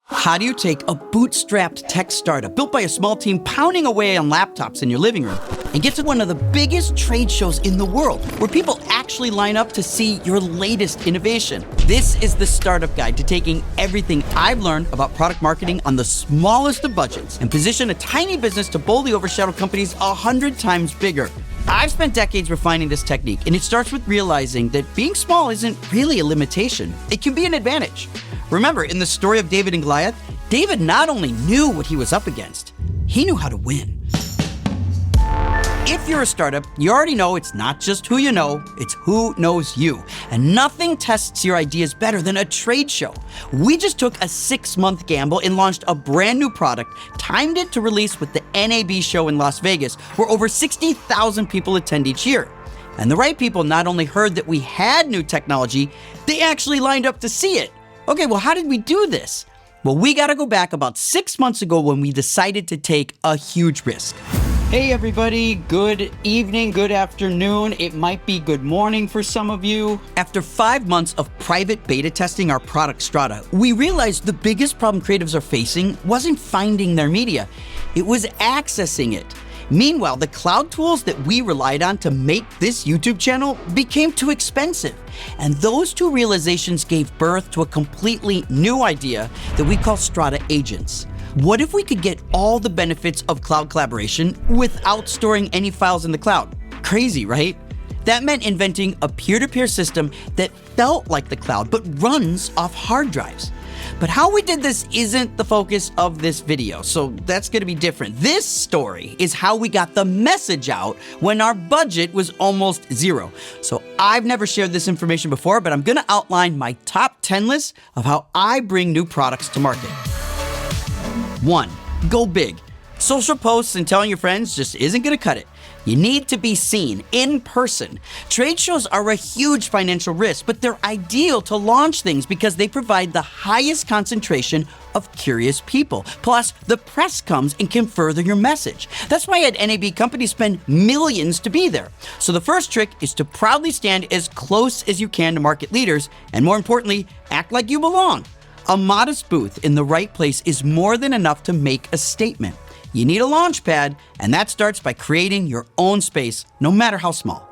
How do you take a bootstrapped tech startup built by a small team pounding away on laptops in your living room and get to one of the biggest trade shows in the world where people actually line up to see your latest innovation? This is the startup guide to taking everything I've learned about product marketing on the smallest of budgets and position a tiny business to boldly overshadow companies 100 times bigger. I've spent decades refining this technique, and it starts with realizing that being small isn't really a limitation. It can be an advantage. Remember, in the story of David and Goliath, David not only knew what he was up against, he knew how to win. If you're a startup, you already know it's not just who you know, it's who knows you. And nothing tests your ideas better than a trade show. We just took a 6-month gamble and launched a brand new product, timed it to release with the NAB Show in Las Vegas, where over 60,000 people attend each year. And the right people not only heard that we had new technology, they actually lined up to see it. Okay, well, how did we do this? Well, we got to go back about 6 months ago when we decided to take a huge risk. Hey everybody, good evening, good afternoon. It might be good morning for some of you. After 5 months of private beta testing our product Strata, we realized the biggest problem creatives are facing wasn't finding their media, it was accessing it. Meanwhile, the cloud tools that we relied on to make this YouTube channel became too expensive. And those two realizations gave birth to a completely new idea that we call Strata Agents. What if we could get all the benefits of cloud collaboration without storing any files in the cloud? Crazy, right? That meant inventing a peer-to-peer system that felt like the cloud but runs off hard drives. But how we did this isn't the focus of this video, so that's going to be different. This story is how we got the message out when our budget was almost zero. So I've never shared this information before, but I'm going to outline my top 10 list of how I bring new products to market. 1. Go big. Social posts and telling your friends just isn't going to cut it. You need to be seen in person. Trade shows are a huge financial risk, but they're ideal to launch things because they provide the highest concentration of curious people. Plus, the press comes and can further your message. That's why at NAB, companies spend millions to be there. So the first trick is to proudly stand as close as you can to market leaders, and more importantly, act like you belong. A modest booth in the right place is more than enough to make a statement. You need a launch pad, and that starts by creating your own space, no matter how small.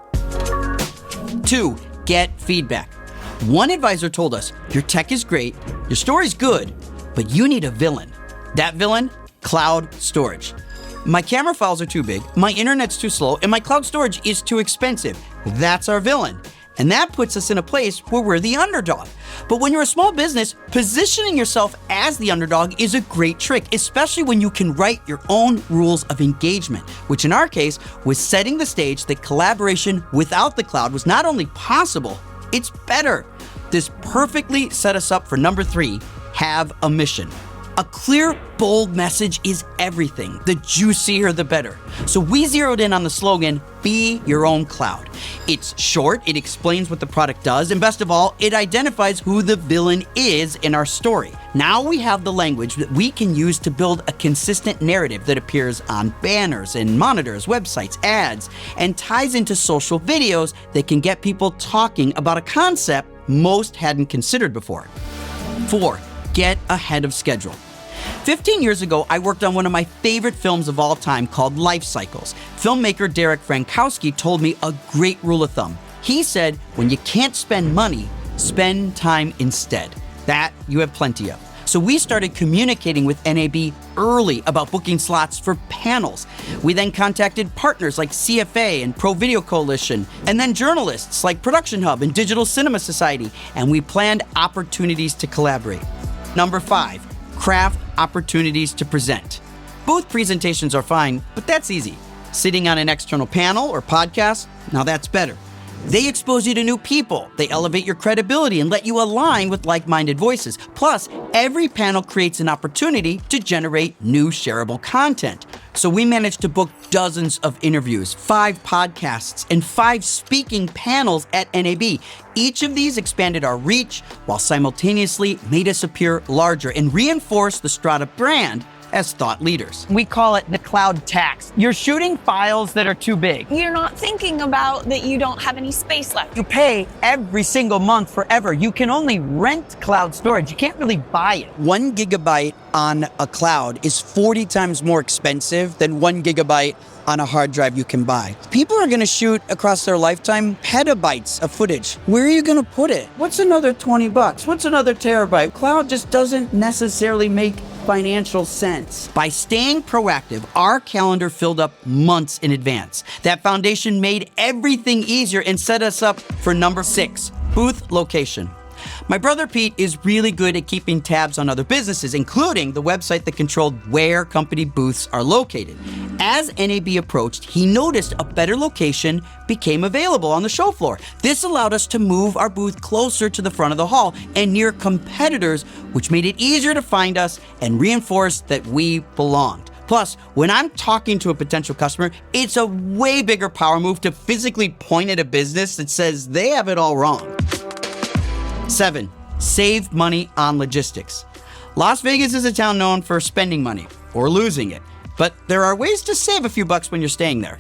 2. Get feedback. One advisor told us, your tech is great, your story's good, but you need a villain. That villain? Cloud storage. My camera files are too big, my internet's too slow, and my cloud storage is too expensive. That's our villain. And that puts us in a place where we're the underdog. But when you're a small business, positioning yourself as the underdog is a great trick, especially when you can write your own rules of engagement, which in our case was setting the stage that collaboration without the cloud was not only possible, it's better. This perfectly set us up for number 3, have a mission. A clear, bold message is everything. The juicier, the better. So we zeroed in on the slogan, be your own cloud. It's short, it explains what the product does, and best of all, it identifies who the villain is in our story. Now we have the language that we can use to build a consistent narrative that appears on banners and monitors, websites, ads, and ties into social videos that can get people talking about a concept most hadn't considered before. 4. Get ahead of schedule. 15 years ago, I worked on one of my favorite films of all time called Life Cycles. Filmmaker Derek Frankowski told me a great rule of thumb. He said, when you can't spend money, spend time instead. That you have plenty of. So we started communicating with NAB early about booking slots for panels. We then contacted partners like CFA and Pro Video Coalition, and then journalists like Production Hub and Digital Cinema Society, and we planned opportunities to collaborate. Number 5, craft opportunities to present. Booth presentations are fine, but that's easy. Sitting on an external panel or podcast, now that's better. They expose you to new people. They elevate your credibility and let you align with like-minded voices. Plus, every panel creates an opportunity to generate new shareable content. So we managed to book dozens of interviews, 5 podcasts, and 5 speaking panels at NAB. Each of these expanded our reach while simultaneously made us appear larger and reinforced the Strata brand as thought leaders. We call it the cloud tax. You're shooting files that are too big. You're not thinking about that you don't have any space left. You pay every single month forever. You can only rent cloud storage. You can't really buy it. 1 gigabyte on a cloud is 40 times more expensive than 1 gigabyte on a hard drive you can buy. People are gonna shoot across their lifetime petabytes of footage. Where are you gonna put it? What's another 20 bucks? What's another terabyte? Cloud just doesn't necessarily make financial sense. By staying proactive, our calendar filled up months in advance. That foundation made everything easier and set us up for number 6, booth location. My brother Pete is really good at keeping tabs on other businesses, including the website that controlled where company booths are located. As NAB approached, he noticed a better location became available on the show floor. This allowed us to move our booth closer to the front of the hall and near competitors, which made it easier to find us and reinforced that we belonged. Plus, when I'm talking to a potential customer, it's a way bigger power move to physically point at a business that says they have it all wrong. 7, save money on logistics. Las Vegas is a town known for spending money or losing it, but there are ways to save a few bucks when you're staying there.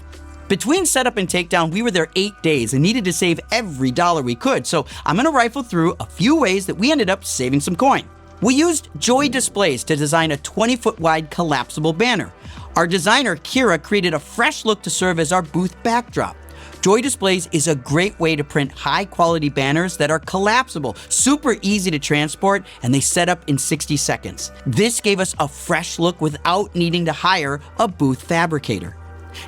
Between setup and takedown, we were there 8 days and needed to save every dollar we could, so I'm gonna rifle through a few ways that we ended up saving some coin. We used Joy Displays to design a 20-foot wide collapsible banner. Our designer, Kira, created a fresh look to serve as our booth backdrop. Joy Displays is a great way to print high-quality banners that are collapsible, super easy to transport, and they set up in 60 seconds. This gave us a fresh look without needing to hire a booth fabricator.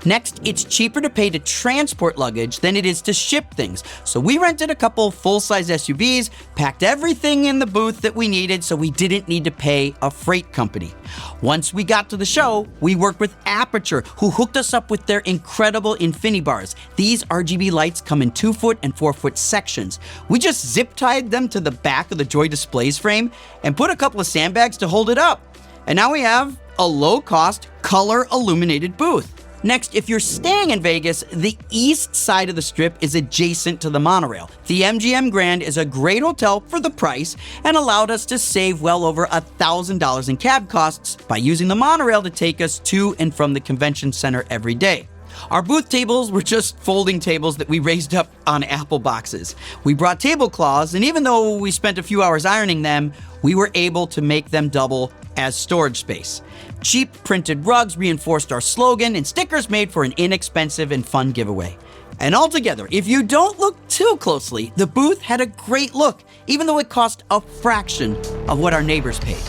Next, it's cheaper to pay to transport luggage than it is to ship things. So we rented a couple full-size SUVs, packed everything in the booth that we needed so we didn't need to pay a freight company. Once we got to the show, we worked with Aperture, who hooked us up with their incredible Infini bars. These RGB lights come in 2-foot and 4-foot sections. We just zip-tied them to the back of the Joy Displays frame and put a couple of sandbags to hold it up. And now we have a low-cost, color-illuminated booth. Next, if you're staying in Vegas, the east side of the strip is adjacent to the monorail. The MGM Grand is a great hotel for the price and allowed us to save well over $1,000 in cab costs by using the monorail to take us to and from the convention center every day. Our booth tables were just folding tables that we raised up on Apple boxes. We brought tablecloths, and even though we spent a few hours ironing them, we were able to make them double as storage space. Cheap printed rugs reinforced our slogan, and stickers made for an inexpensive and fun giveaway. And altogether, if you don't look too closely, the booth had a great look, even though it cost a fraction of what our neighbors paid.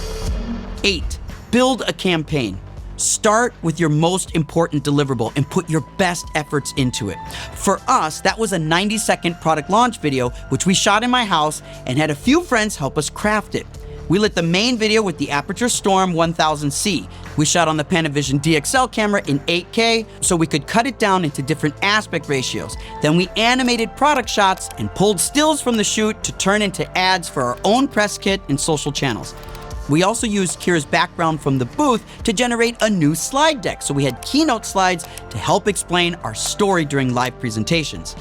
8, build a campaign. Start with your most important deliverable and put your best efforts into it. For us, that was a 90-second product launch video, which we shot in my house and had a few friends help us craft it. We lit the main video with the Aperture Storm 1000C. We shot on the Panavision DXL camera in 8K so we could cut it down into different aspect ratios. Then we animated product shots and pulled stills from the shoot to turn into ads for our own press kit and social channels. We also used Kira's background from the booth to generate a new slide deck, so we had keynote slides to help explain our story during live presentations.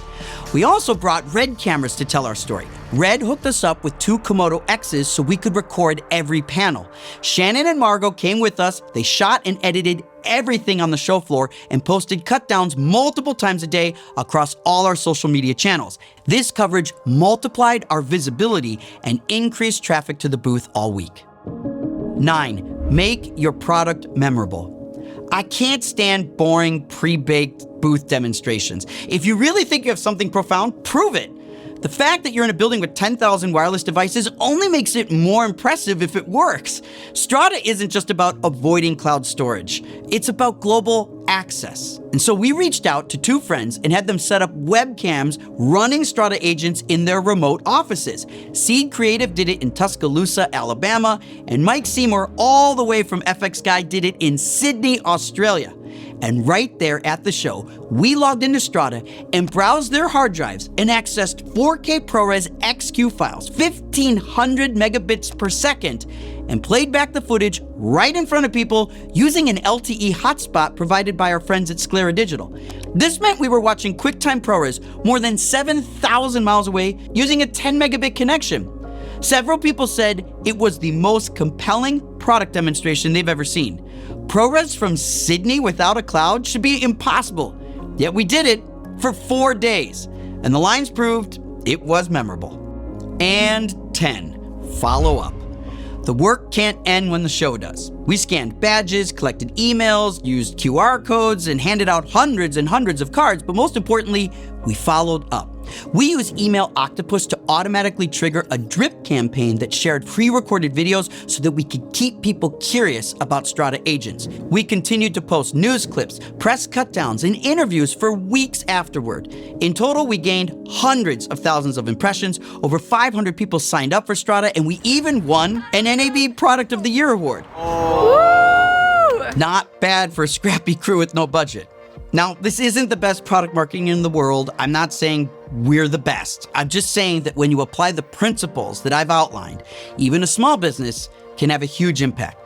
We also brought Red cameras to tell our story. Red hooked us up with 2 Komodo X's so we could record every panel. Shannon and Margot came with us. They shot and edited everything on the show floor and posted cut downs multiple times a day across all our social media channels. This coverage multiplied our visibility and increased traffic to the booth all week. 9, make your product memorable. I can't stand boring, pre-baked booth demonstrations. If you really think you have something profound, prove it. The fact that you're in a building with 10,000 wireless devices only makes it more impressive if it works. Strata isn't just about avoiding cloud storage. It's about global access. And so we reached out to 2 friends and had them set up webcams running Strata agents in their remote offices. Seed Creative did it in Tuscaloosa, Alabama, and Mike Seymour, all the way from FX Guy, did it in Sydney, Australia. And right there at the show, we logged into Strata and browsed their hard drives and accessed 4K ProRes XQ files, 1,500 megabits per second, and played back the footage right in front of people using an LTE hotspot provided by our friends at Sclera Digital. This meant we were watching QuickTime ProRes more than 7,000 miles away using a 10 megabit connection. Several people said it was the most compelling product demonstration they've ever seen. ProRes from Sydney without a cloud should be impossible. Yet we did it for 4 days, and the lines proved it was memorable. And 10, follow up. The work can't end when the show does. We scanned badges, collected emails, used QR codes, and handed out hundreds and hundreds of cards, but most importantly, we followed up. We used Email Octopus to automatically trigger a drip campaign that shared pre-recorded videos so that we could keep people curious about Strata agents. We continued to post news clips, press cutdowns, and interviews for weeks afterward. In total, we gained hundreds of thousands of impressions, over 500 people signed up for Strata, and we even won an NAB Product of the Year award. Not bad for a scrappy crew with no budget. Now, this isn't the best product marketing in the world. I'm not saying we're the best. I'm just saying that when you apply the principles that I've outlined, even a small business can have a huge impact.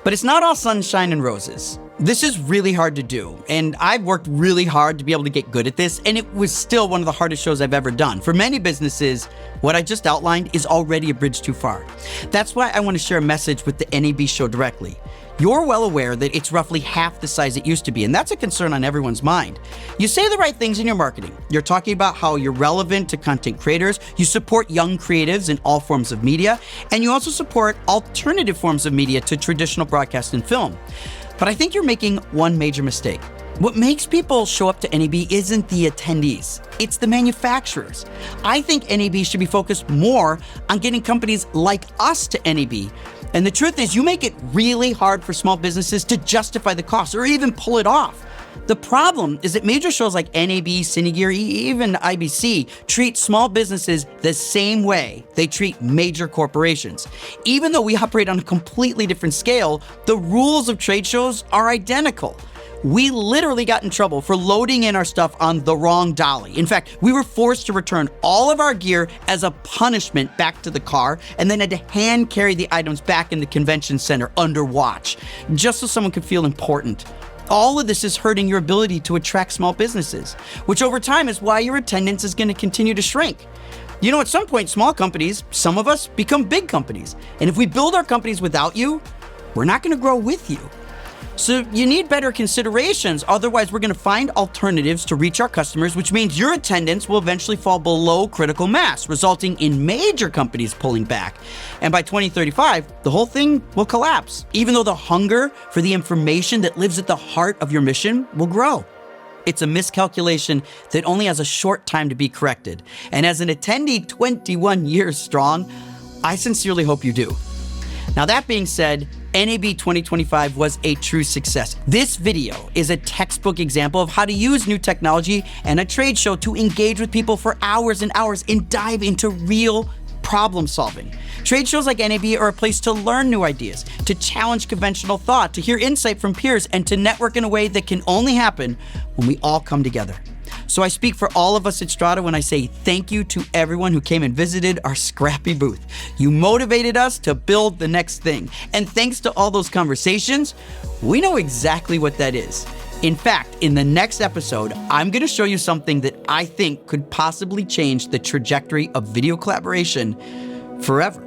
But it's not all sunshine and roses. This is really hard to do, and I've worked really hard to be able to get good at this, and it was still one of the hardest shows I've ever done. For many businesses, what I just outlined is already a bridge too far. That's why I want to share a message with the NAB Show directly. You're well aware that it's roughly half the size it used to be, and that's a concern on everyone's mind. You say the right things in your marketing. You're talking about how you're relevant to content creators, you support young creatives in all forms of media, and you also support alternative forms of media to traditional broadcast and film. But I think you're making one major mistake. What makes people show up to NAB isn't the attendees, it's the manufacturers. I think NAB should be focused more on getting companies like us to NAB. And the truth is, you make it really hard for small businesses to justify the cost or even pull it off. The problem is that major shows like NAB, Cinegear, even IBC treat small businesses the same way they treat major corporations. Even though we operate on a completely different scale, the rules of trade shows are identical. We literally got in trouble for loading in our stuff on the wrong dolly. In fact, we were forced to return all of our gear as a punishment back to the car and then had to hand carry the items back in the convention center under watch, just so someone could feel important. All of this is hurting your ability to attract small businesses, which over time is why your attendance is going to continue to shrink. You know, at some point, small companies, some of us, become big companies. And if we build our companies without you, we're not going to grow with you. So you need better considerations, otherwise we're going to find alternatives to reach our customers, which means your attendance will eventually fall below critical mass, resulting in major companies pulling back. And by 2035, the whole thing will collapse, even though the hunger for the information that lives at the heart of your mission will grow. It's a miscalculation that only has a short time to be corrected. And as an attendee 21 years strong, I sincerely hope you do. Now that being said, NAB 2025 was a true success. This video is a textbook example of how to use new technology and a trade show to engage with people for hours and hours and dive into real problem solving. Trade shows like NAB are a place to learn new ideas, to challenge conventional thought, to hear insight from peers, and to network in a way that can only happen when we all come together. So I speak for all of us at Strata when I say thank you to everyone who came and visited our scrappy booth. You motivated us to build the next thing. And thanks to all those conversations, we know exactly what that is. In fact, in the next episode, I'm going to show you something that I think could possibly change the trajectory of video collaboration forever.